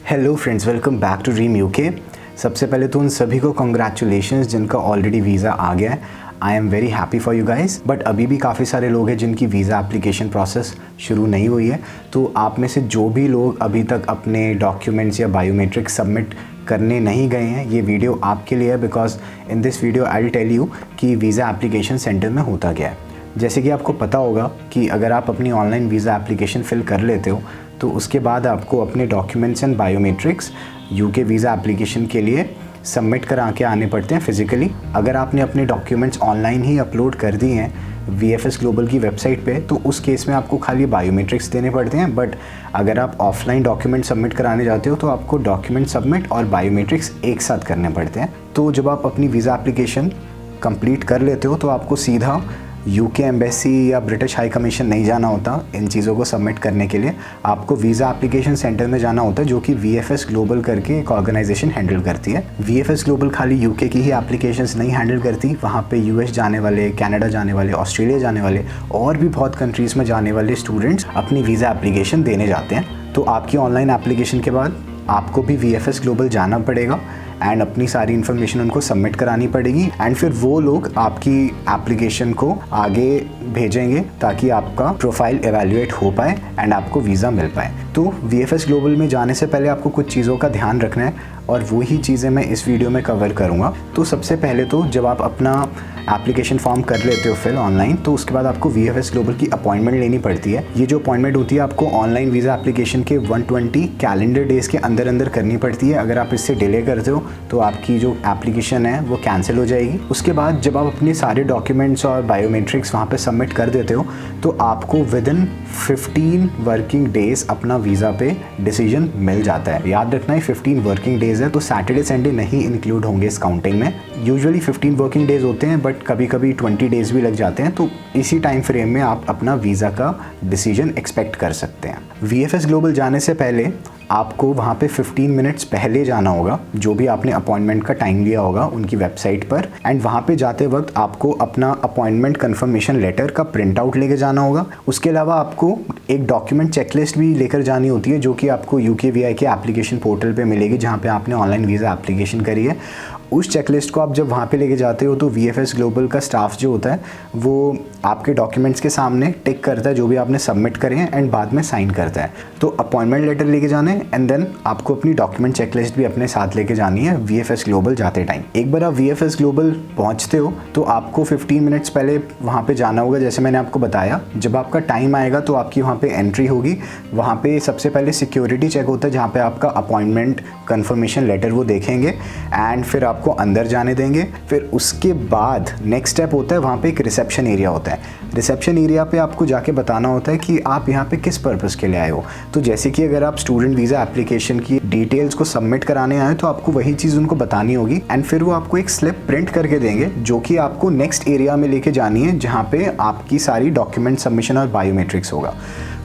Hello friends, welcome back to dream UK. सबसे पहले तो उन सभी को कॉन्ग्रेचुलेशंस जिनका ऑलरेडी वीज़ा आ गया है। I am very happy for you guys. But अभी भी काफ़ी सारे लोग हैं जिनकी वीज़ा एप्लीकेशन प्रोसेस शुरू नहीं हुई है। तो आप में से जो भी लोग अभी तक अपने डॉक्यूमेंट्स या बायोमेट्रिक सबमिट करने नहीं गए हैं, ये वीडियो आपके लिए है। Because in this video I will tell you कि वीज़ा एप्लीकेशन सेंटर में होता क्या है। जैसे कि आपको पता होगा कि अगर आप अपनी ऑनलाइन वीज़ा एप्लीकेशन फ़िल कर लेते हो तो उसके बाद आपको अपने documents and biometrics UK visa application के लिए सबमिट करा के आने पड़ते हैं फिज़िकली। अगर आपने अपने डॉक्यूमेंट्स ऑनलाइन ही अपलोड कर दिए हैं VFS ग्लोबल की वेबसाइट पे, तो उस केस में आपको खाली बायोमेट्रिक्स देने पड़ते हैं। बट अगर आप ऑफलाइन डॉक्यूमेंट सबमिट कराने जाते हो तो आपको डॉक्यूमेंट सबमिट और बायोमेट्रिक्स एक साथ करने पड़ते हैं। तो जब आप अपनी वीज़ा एप्लीकेशन कंप्लीट कर लेते हो तो आपको सीधा यूके एम्बेसी या ब्रिटिश हाई कमीशन नहीं जाना होता इन चीज़ों को सबमिट करने के लिए। आपको वीज़ा एप्लीकेशन सेंटर में जाना होता है, जो कि VFS ग्लोबल करके एक ऑर्गेनाइजेशन हैंडल करती है। VFS ग्लोबल खाली यूके की ही एप्लीकेशंस नहीं हैंडल करती, वहाँ पे US जाने वाले, कनाडा जाने वाले, ऑस्ट्रेलिया जाने वाले और भी बहुत कंट्रीज़ में जाने वाले स्टूडेंट्स अपनी वीज़ा एप्लीकेशन देने जाते हैं। तो आपकी ऑनलाइन एप्लीकेशन के बाद आपको भी VFS ग्लोबल जाना पड़ेगा एंड अपनी सारी इन्फॉर्मेशन उनको सबमिट करानी पड़ेगी। एंड फिर वो लोग आपकी एप्लीकेशन को आगे भेजेंगे ताकि आपका प्रोफाइल एवेल्युएट हो पाए एंड आपको वीज़ा मिल पाए। तो VFS ग्लोबल में जाने से पहले आपको कुछ चीज़ों का ध्यान रखना है और वही चीज़ें मैं इस वीडियो में कवर करूँगा। तो सबसे पहले तो जब आप अपना एप्लीकेशन फॉर्म कर लेते हो फिर ऑनलाइन, तो उसके बाद आपको VFS ग्लोबल की अपॉइंटमेंट लेनी पड़ती है। ये जो अपॉइंटमेंट होती है आपको ऑनलाइन वीज़ा एप्लीकेशन के 120 कैलेंडर डेज़ के अंदर अंदर करनी पड़ती है। अगर आप इससे डिले करते हो तो आपकी जो एप्लीकेशन है वो कैंसिल हो जाएगी। उसके बाद जब आप अपने सारे डॉक्यूमेंट्स और बायोमेट्रिक्स वहाँ पे सबमिट कर देते हो तो आपको विदिन 15 वर्किंग डेज़ अपना वीज़ा पे डिसीजन मिल जाता है। याद रखना है 15 वर्किंग डेज़ है, तो सैटरडे संडे नहीं इंक्लूड होंगे इस काउंटिंग में। यूजुअली 15 वर्किंग डेज़ होते हैं, बट कभी कभी 20 डेज़ भी लग जाते हैं। तो इसी टाइम फ्रेम में आप अपना वीज़ा का डिसीजन एक्सपेक्ट कर सकते हैं। VFS ग्लोबल जाने से पहले आपको वहाँ पे 15 मिनट्स पहले जाना होगा, जो भी आपने अपॉइंटमेंट का टाइम लिया होगा उनकी वेबसाइट पर। एंड वहाँ पे जाते वक्त आपको अपना अपॉइंटमेंट कंफर्मेशन लेटर का प्रिंट आउट लेके जाना होगा। उसके अलावा आपको एक डॉक्यूमेंट चेकलिस्ट भी लेकर जानी होती है, जो कि आपको UKVI के एप्लीकेशन पोर्टल पे मिलेगी, जहाँ पे आपने ऑनलाइन वीज़ा एप्लीकेशन करी है। उस चेकलिस्ट को आप जब वहाँ पे लेके जाते हो तो VFS ग्लोबल का स्टाफ जो होता है वो आपके डॉक्यूमेंट्स के सामने टिक करता है जो भी आपने सबमिट करे हैं एंड बाद में साइन करता है। तो अपॉइंटमेंट लेटर लेके जाने एंड देन आपको अपनी डॉक्यूमेंट चेकलिस्ट भी अपने साथ लेके जानी है VFS ग्लोबल जाते टाइम। एक बार आप VFS ग्लोबल पहुँचते हो तो आपको 15 मिनट्स पहले वहाँ पे जाना होगा। जैसे मैंने आपको बताया, जब आपका टाइम आएगा तो आपकी वहाँ पे एंट्री होगी। वहाँ पे सबसे पहले सिक्योरिटी चेक होता है, जहाँ पे आपका अपॉइंटमेंट कंफर्मेशन लेटर वो देखेंगे एंड फिर आपको अंदर जाने देंगे। फिर उसके बाद नेक्स्ट स्टेप होता है, वहाँ पे एक रिसेप्शन एरिया होता है। रिसेप्शन एरिया पे आपको जाके बताना होता है कि आप यहाँ पे किस पर्पस के लिए आए हो। तो जैसे कि अगर आप स्टूडेंट वीज़ा एप्लीकेशन की डिटेल्स को सबमिट कराने आए तो आपको वही चीज़ उनको बतानी होगी एंड फिर वो आपको एक स्लिप प्रिंट करके देंगे, जो कि आपको नेक्स्ट एरिया में लेके जानी है, जहाँ पे आपकी सारी डॉक्यूमेंट सबमिशन और बायोमेट्रिक्स होगा।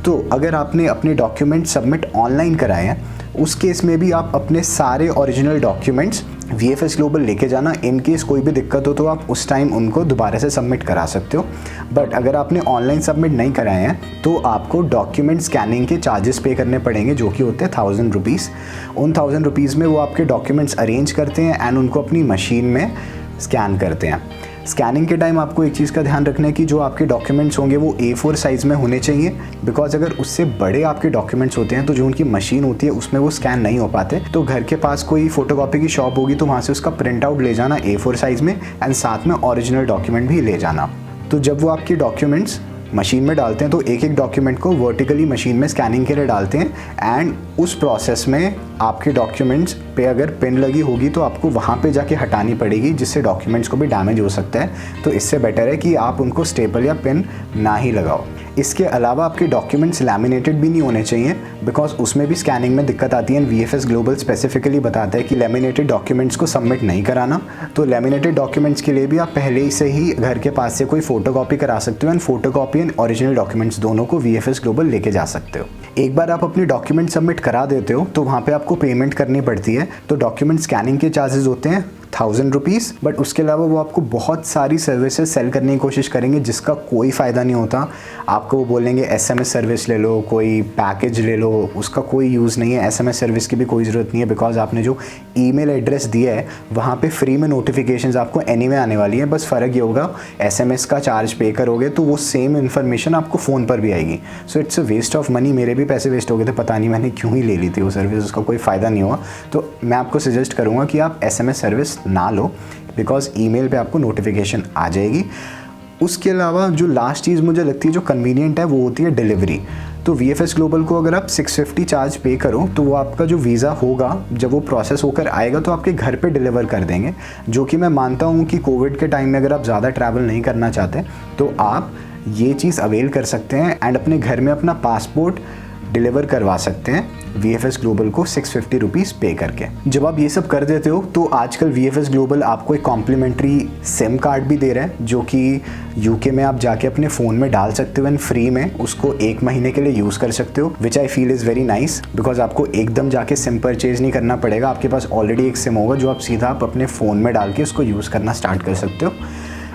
तो अगर आपने अपने डॉक्यूमेंट सबमिट ऑनलाइन कराए हैं, उस केस में भी आप अपने सारे ओरिजिनल डॉक्यूमेंट्स VFS ग्लोबल लेके जाना। इन केस कोई भी दिक्कत हो तो आप उस टाइम उनको दोबारा से सबमिट करा सकते हो। बट अगर आपने ऑनलाइन सबमिट नहीं कराए हैं तो आपको डॉक्यूमेंट स्कैनिंग के चार्जेस पे करने पड़ेंगे, जो कि होते हैं 1000 रुपीज़। उन 1000 रुपीज़ में वो आपके डॉक्यूमेंट्स अरेंज करते हैं एंड उनको अपनी मशीन में स्कैन करते हैं। स्कैनिंग के टाइम आपको एक चीज़ का ध्यान रखना है कि जो आपके डॉक्यूमेंट्स होंगे वो A4 साइज़ में होने चाहिए। बिकॉज अगर उससे बड़े आपके डॉक्यूमेंट्स होते हैं तो जो उनकी मशीन होती है उसमें वो स्कैन नहीं हो पाते। तो घर के पास कोई फ़ोटोकॉपी की शॉप होगी तो वहाँ से उसका प्रिंट आउट ले जाना A4 साइज़ में एंड साथ में ओरिजिनल डॉक्यूमेंट भी ले जाना। तो जब वो आपके डॉक्यूमेंट्स मशीन में डालते हैं तो एक एक डॉक्यूमेंट को वर्टिकली मशीन में स्कैनिंग के लिए डालते हैं एंड उस प्रोसेस में आपके डॉक्यूमेंट्स पे अगर पिन लगी होगी तो आपको वहाँ पे जाके हटानी पड़ेगी, जिससे डॉक्यूमेंट्स को भी डैमेज हो सकता है। तो इससे बेटर है कि आप उनको स्टेपल या पिन ना ही लगाओ। इसके अलावा आपके डॉक्यूमेंट्स लैमिनेटेड भी नहीं होने चाहिए, बिकॉज उसमें भी स्कैनिंग में दिक्कत आती है। VFS ग्लोबल स्पेसिफिकली बताता है कि लैमिनेटेड डॉक्यूमेंट्स को सबमिट नहीं कराना। तो लैमिनेटेड डॉक्यूमेंट्स के लिए भी आप पहले से ही घर के पास से कोई फोटोकॉपी करा सकते हो and photocopy and original documents दोनों को VFS ग्लोबल लेके जा सकते हो। एक बार आप अपने डॉक्यूमेंट सबमिट करा देते हो तो वहाँ पे आपको पेमेंट करनी पड़ती है। तो डॉक्यूमेंट स्कैनिंग के चार्जेस होते हैं ₹1000, बट उसके अलावा वो आपको बहुत सारी सर्विसेज सेल करने की कोशिश करेंगे जिसका कोई फ़ायदा नहीं होता। आपको वो बोलेंगे SMS सर्विस ले लो, कोई पैकेज ले लो, उसका कोई यूज़ नहीं है। SMS सर्विस की भी कोई ज़रूरत नहीं है, बिकॉज आपने जो ईमेल एड्रेस दिया है वहाँ पे फ्री में नोटिफिकेशंस आपको एनीवे आने वाली हैं। बस फ़र्क ये होगा SMS का चार्ज पे करोगे तो वो सेम इन्फॉर्मेशन आपको फ़ोन पर भी आएगी। So it's a waste of money. मेरे भी पैसे वेस्ट हो गए थे, पता नहीं मैंने क्यों ही ले ली थी वो सर्विस, उसका कोई फ़ायदा नहीं हुआ। तो मैं आपको सजेस्ट करूँगा कि आप SMS सर्विस ना लो, बिकॉज ईमेल पे आपको नोटिफिकेशन आ जाएगी। उसके अलावा जो लास्ट चीज़ मुझे लगती है जो कन्वीनियंट है वो होती है डिलीवरी। तो VFS ग्लोबल को अगर आप 650 चार्ज पे करो तो वो आपका जो वीज़ा होगा जब वो प्रोसेस होकर आएगा तो आपके घर पे डिलीवर कर देंगे, जो कि मैं मानता हूँ कि कोविड के टाइम में अगर आप ज़्यादा ट्रैवल नहीं करना चाहते तो आप ये चीज़ अवेल कर सकते हैं एंड अपने घर में अपना पासपोर्ट डिलीवर करवा सकते हैं VFS ग्लोबल को 650 रुपीज़ पे करके। जब आप ये सब कर देते हो तो आजकल VFS ग्लोबल आपको एक कॉम्प्लीमेंट्री सिम कार्ड भी दे रहा है, जो कि UK में आप जाके अपने फ़ोन में डाल सकते हो एंड फ्री में उसको 1 महीने के लिए यूज़ कर सकते हो, which I feel is very nice, because आपको एकदम जाके सिम परचेज़ नहीं करना पड़ेगा। आपके पास ऑलरेडी एक सिम होगा जो आप सीधा आप अपने फ़ोन में डाल के उसको यूज़ करना स्टार्ट कर सकते हो।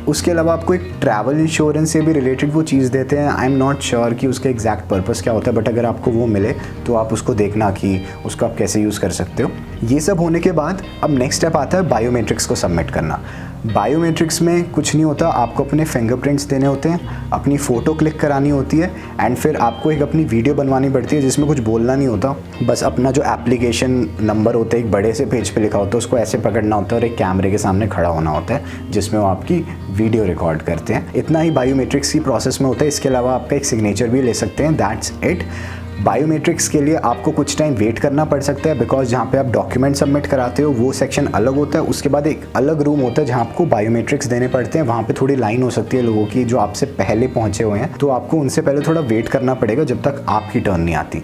उसके अलावा आपको एक ट्रैवल इंश्योरेंस से भी रिलेटेड वो चीज़ देते हैं। आई एम नॉट श्योर कि उसका एग्जैक्ट पर्पस क्या होता है, बट अगर आपको वो मिले तो आप उसको देखना कि उसको आप कैसे यूज़ कर सकते हो। ये सब होने के बाद अब नेक्स्ट स्टेप आता है बायोमेट्रिक्स को सबमिट करना। बायोमेट्रिक्स में कुछ नहीं होता, आपको अपने फिंगरप्रिंट्स देने होते हैं, अपनी फ़ोटो क्लिक करानी होती है एंड फिर आपको एक अपनी वीडियो बनवानी पड़ती है जिसमें कुछ बोलना नहीं होता। बस अपना जो एप्लीकेशन नंबर होता है एक बड़े से पेज पे लिखा होता है, उसको ऐसे पकड़ना होता है और एक कैमरे के सामने खड़ा होना होता है जिसमें वो आपकी वीडियो रिकॉर्ड करते हैं। इतना ही बायोमेट्रिक्स की प्रोसेस में होता है। इसके अलावा आपका एक सिग्नेचर भी ले सकते हैं, दैट्स इट। बायोमेट्रिक्स के लिए आपको कुछ टाइम वेट करना पड़ सकता है, बिकॉज जहाँ पे आप डॉक्यूमेंट सबमिट कराते हो वो सेक्शन अलग होता है। उसके बाद एक अलग रूम होता है जहाँ आपको बायोमेट्रिक्स देने पड़ते हैं। वहाँ पे थोड़ी लाइन हो सकती है लोगों की जो आपसे पहले पहुँचे हुए हैं, तो आपको उनसे पहले थोड़ा वेट करना पड़ेगा जब तक आपकी टर्न नहीं आती।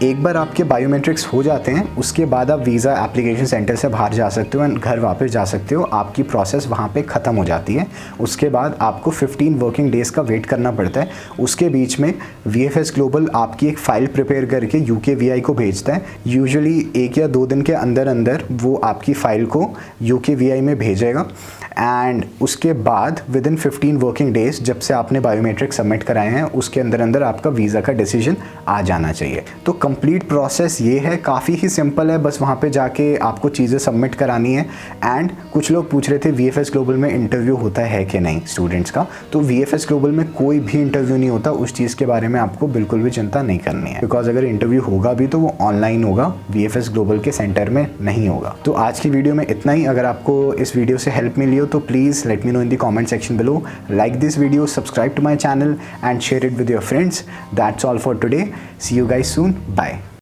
एक बार आपके बायोमेट्रिक्स हो जाते हैं उसके बाद आप वीज़ा एप्लीकेशन सेंटर से बाहर जा सकते हो एंड घर वापस जा सकते हो। आपकी प्रोसेस वहाँ पे ख़त्म हो जाती है। उसके बाद आपको 15 वर्किंग डेज़ का वेट करना पड़ता है। उसके बीच में VFS ग्लोबल आपकी एक फ़ाइल प्रिपेयर करके UK VI को भेजता है। यूजुअली 1 या 2 दिन के अंदर अंदर वो आपकी फ़ाइल को UK VI में भेजेगा एंड उसके बाद विद इन 15 वर्किंग डेज़ जब से आपने बायोमेट्रिक सबमिट कराए हैं उसके अंदर अंदर आपका वीज़ा का डिसीजन आ जाना चाहिए। तो कंप्लीट प्रोसेस ये है, काफ़ी ही सिंपल है। बस वहाँ पे जाके आपको चीज़ें सबमिट करानी है। एंड कुछ लोग पूछ रहे थे VFS ग्लोबल में इंटरव्यू होता है कि नहीं स्टूडेंट्स का, तो VFS ग्लोबल में कोई भी इंटरव्यू नहीं होता। उस चीज़ के बारे में आपको बिल्कुल भी चिंता नहीं करनी है, बिकॉज अगर इंटरव्यू होगा भी तो वो ऑनलाइन होगा, VFS ग्लोबल के सेंटर में नहीं होगा। तो आज की वीडियो में इतना ही। अगर आपको इस वीडियो से हेल्प मिली हो तो please let me know in the comment section below. Like this video, subscribe to my channel and share it with your friends. That's all for today. See you guys soon. Bye.